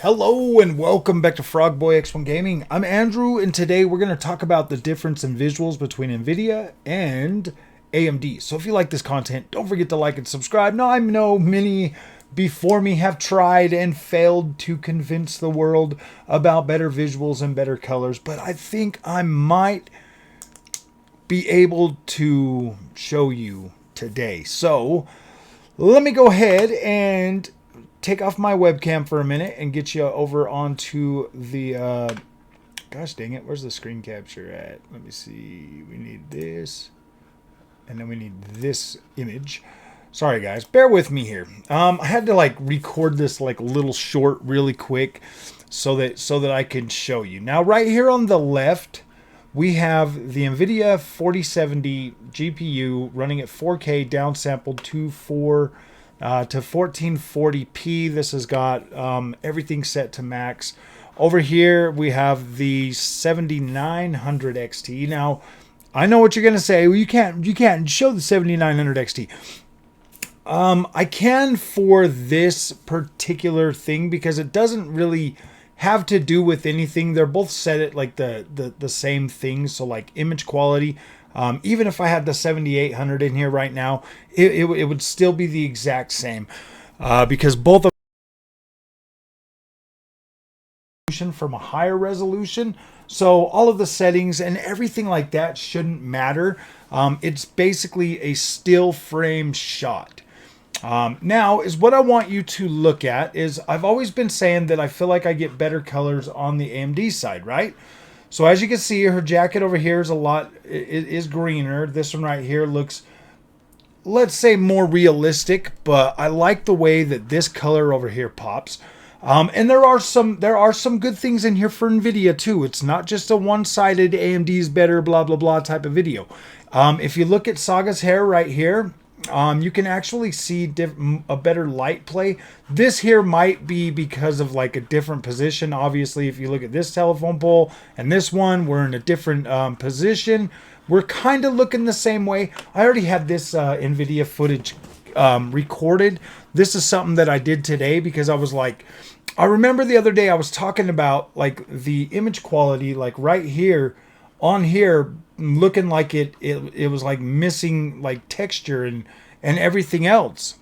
Hello and welcome back to Frogboy X1 Gaming. I'm Andrew and today we're going to talk about the difference in visuals between Nvidia and AMD. So if you like this content, don't forget to like and subscribe. Now I know many before me have tried and failed to convince the world about better visuals and better colors, but I think I might be able to show you today. So let me go ahead and take off my webcam for a minute and get you over onto the gosh dang it, where's the screen capture at? Let me see. We need this and then we need this image. Sorry guys, bear with me here. I had to like record this like little short really quick so that I can show you. Now right here on the left we have the Nvidia 4070 GPU running at 4K downsampled to 1440p. This has got everything set to max. Over here we have the 7900 XT. Now I know what you're gonna say. Well, you can't show the 7900 XT. I can for this particular thing because it doesn't really have to do with anything. They're both set at like the same thing. So like image quality. Even if I had the 7800 in here right now, it would still be the exact same because both of from a higher resolution. So all of the settings and everything like that shouldn't matter. It's basically a still frame shot. Now is what I want you to look at is I've always been saying that I feel like I get better colors on the AMD side, right? So as you can see, her jacket over here is is greener. This one right here looks, let's say, more realistic, but I like the way that this color over here pops. And there are some good things in here for Nvidia too. It's not just a one-sided AMD's better blah blah blah type of video. If you look at Saga's hair right here, you can actually see a better light play. This here might be because of like a different position. Obviously, if you look at this telephone pole and this one, we're in a different position. We're kind of looking the same way. I already had this Nvidia footage recorded. This is something that I did today because I was like, I remember the other day I was talking about like the image quality, like right here on here, looking like it was like missing like texture and everything else.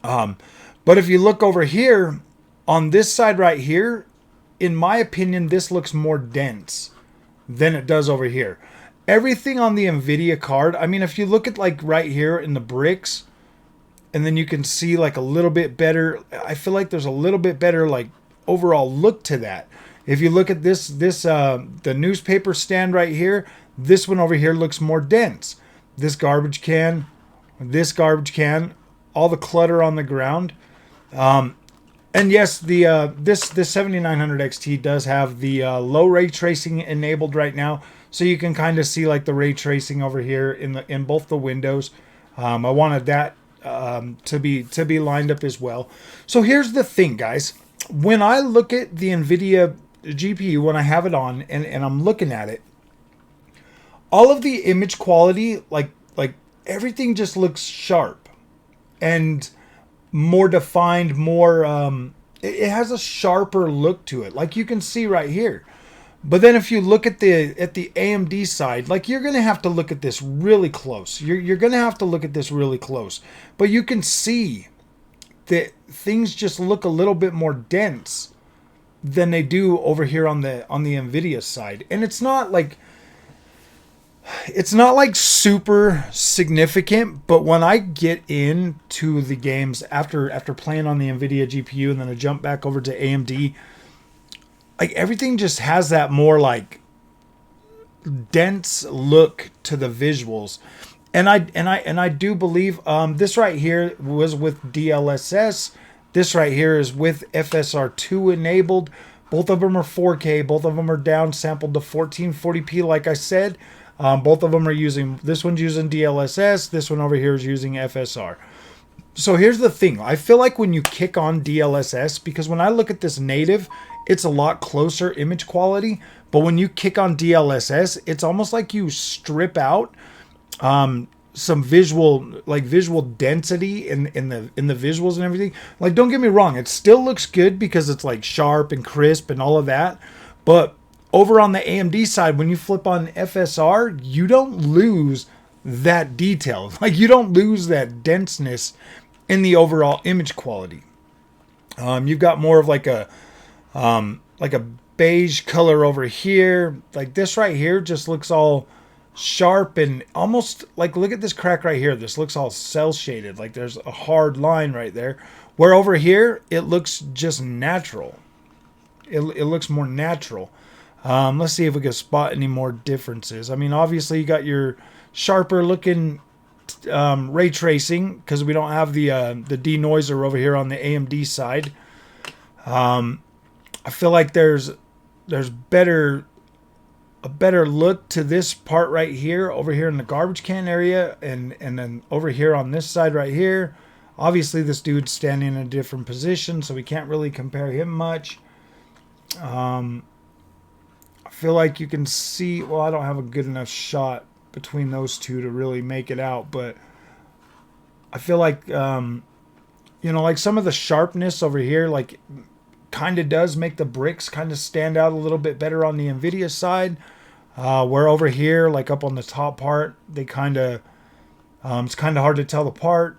But if you look over here on this side right here, in my opinion, this looks more dense than it does over here. Everything on the Nvidia card, I mean, if you look at like right here in the bricks, and then you can see like a little bit better, I feel like there's a little bit better like overall look to that. If you look at the newspaper stand right here, this one over here looks more dense. This garbage can, all the clutter on the ground. And yes, this 7900 XT does have the low ray tracing enabled right now, so you can kind of see like the ray tracing over here in both the windows. I wanted that to be lined up as well. So here's the thing, guys. When I look at the Nvidia GPU, when I have it on and I'm looking at it, all of the image quality, like everything just looks sharp and more defined, more it has a sharper look to it, like you can see right here. But then if you look at the AMD side, like you're gonna have to look at this really close. You're gonna have to look at this really close. But you can see that things just look a little bit more dense than they do over here on the Nvidia side. And it's not like super significant, but when I get into the games after playing on the Nvidia GPU and then I jump back over to AMD, like everything just has that more like dense look to the visuals. And I do believe this right here was with DLSS. This right here is with FSR2 enabled. Both of them are 4K. Both of them are downsampled to 1440p, like I said. Both of them are using, this one's using DLSS. This one over here is using FSR. So here's the thing. I feel like when you kick on DLSS, because when I look at this native, it's a lot closer image quality. But when you kick on DLSS, it's almost like you strip out some visual density in the visuals and everything. Like, don't get me wrong, it still looks good because it's like sharp and crisp and all of that. But over on the AMD side, when you flip on FSR, you don't lose that detail. Like, you don't lose that denseness in the overall image quality. You've got more of like a beige color over here. Like this right here just looks all sharp and almost like, look at this crack right here. This looks all cell shaded. Like there's a hard line right there. Where over here, it looks just natural. It looks more natural. Let's see if we can spot any more differences. I mean, obviously you got your sharper looking ray tracing because we don't have the denoiser over here on the AMD side. I feel like there's a better look to this part right here, over here in the garbage can area, and then over here on this side right here. Obviously this dude's standing in a different position, so we can't really compare him much. I feel like you can see, well, I don't have a good enough shot between those two to really make it out, but I feel like like some of the sharpness over here, like, kind of does make the bricks kind of stand out a little bit better on the Nvidia side, where over here, like up on the top part, they kind of it's kind of hard to tell apart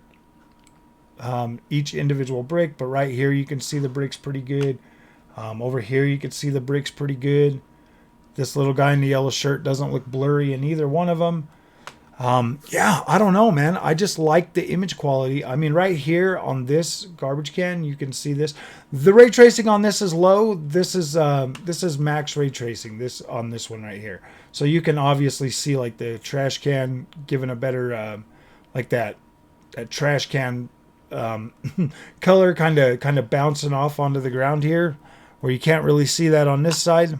each individual brick. But right here you can see the bricks pretty good. Over here you can see the bricks pretty good. This little guy in the yellow shirt doesn't look blurry in either one of them. Yeah, I don't know, man. I just like the image quality. I mean, right here on this garbage can, you can see this. The ray tracing on this is low. This is max ray tracing. This on this one right here. So you can obviously see like the trash can giving a better like that trash can color kind of bouncing off onto the ground here, where you can't really see that on this side.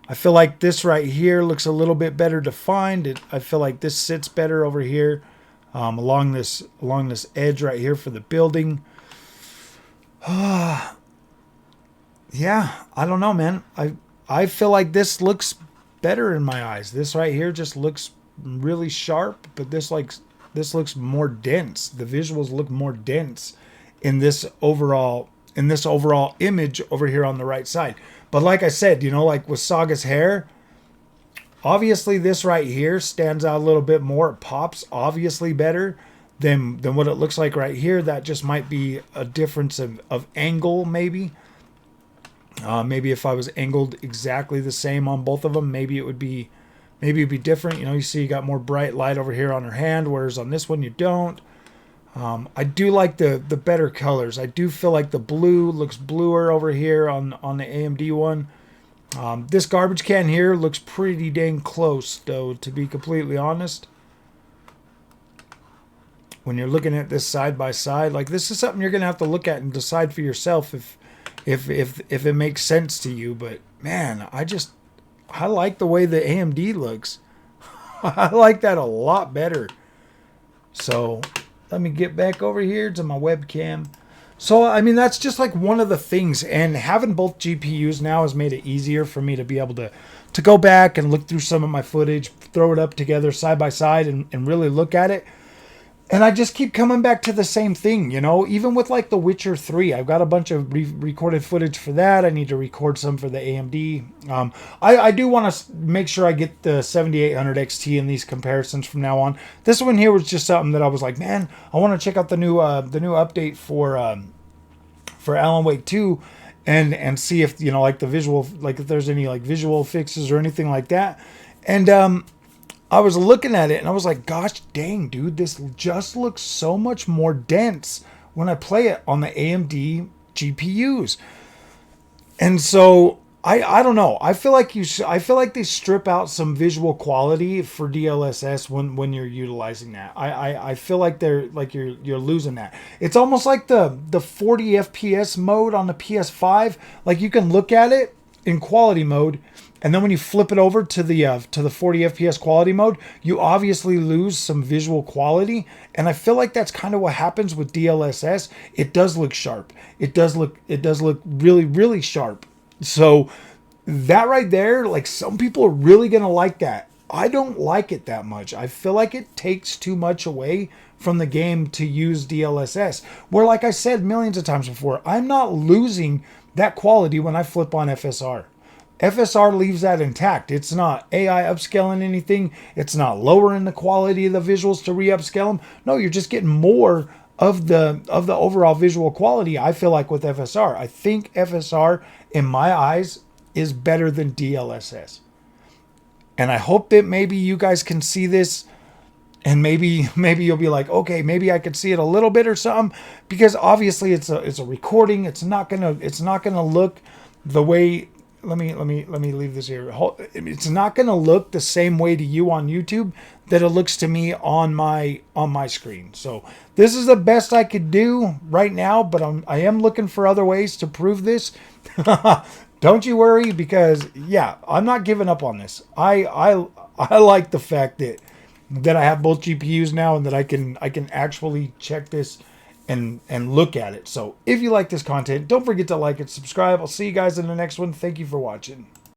I feel like this right here looks a little bit better defined. I feel like this sits better over here along this edge right here for the building. Yeah, I don't know, man. I feel like this looks better in my eyes. This right here just looks really sharp, but this looks more dense. The visuals look more dense in this overall image over here on the right side. But like I said, like with Saga's hair, obviously this right here stands out a little bit more. It pops obviously better than what it looks like right here. That just might be a difference of angle, maybe. Maybe if I was angled exactly the same on both of them, maybe it'd be different. You see you got more bright light over here on her hand, whereas on this one you don't. I do like the better colors. I do feel like the blue looks bluer over here on the AMD one. This garbage can here looks pretty dang close, though, to be completely honest. When you're looking at this side by side, like, this is something you're gonna have to look at and decide for yourself if it makes sense to you. But man, I like the way the AMD looks. I like that a lot better. So let me get back over here to my webcam. So, I mean, that's just like one of the things. And having both GPUs now has made it easier for me to be able to go back and look through some of my footage, throw it up together side by side and really look at it. And I just keep coming back to the same thing, even with like The Witcher 3. I've got a bunch of recorded footage for that. I need to record some for the AMD. I do want to make sure I get the 7800 XT in these comparisons from now on. This one here was just something that I was like, man, I want to check out the new update for Alan Wake 2 and see if, like the visual, like if there's any like visual fixes or anything like that. And I was looking at it and I was like, gosh dang, dude, this just looks so much more dense when I play it on the AMD GPUs. And so I don't know. I feel like they strip out some visual quality for DLSS when you're utilizing that. I feel like you're losing that. It's almost like the 40 FPS mode on the PS5. Like, you can look at it in quality mode, and then when you flip it over to the 40 FPS quality mode, you obviously lose some visual quality. And I feel like that's kind of what happens with DLSS. It does look sharp. It does look really, really sharp. So that right there, like, some people are really going to like that. I don't like it that much. I feel like it takes too much away from the game to use DLSS. Where, like I said millions of times before, I'm not losing that quality when I flip on FSR. FSR leaves that intact. It's not AI upscaling anything. It's not lowering the quality of the visuals to re-upscale them. No, you're just getting more of the overall visual quality. I feel like with FSR, I think FSR in my eyes is better than DLSS. And I hope that maybe you guys can see this, and maybe you'll be like, okay, maybe I could see it a little bit or something, because obviously it's a recording. It's not gonna look the way. Let me leave this here. It's not gonna look the same way to you on YouTube that it looks to me on my screen. So this is the best I could do right now, but I am looking for other ways to prove this. Don't you worry, because yeah, I'm not giving up on this. I like the fact that I have both GPUs now, and that I can actually check this and look at it. So if you like this content, don't forget to like it, subscribe. I'll see you guys in the next one. Thank you for watching.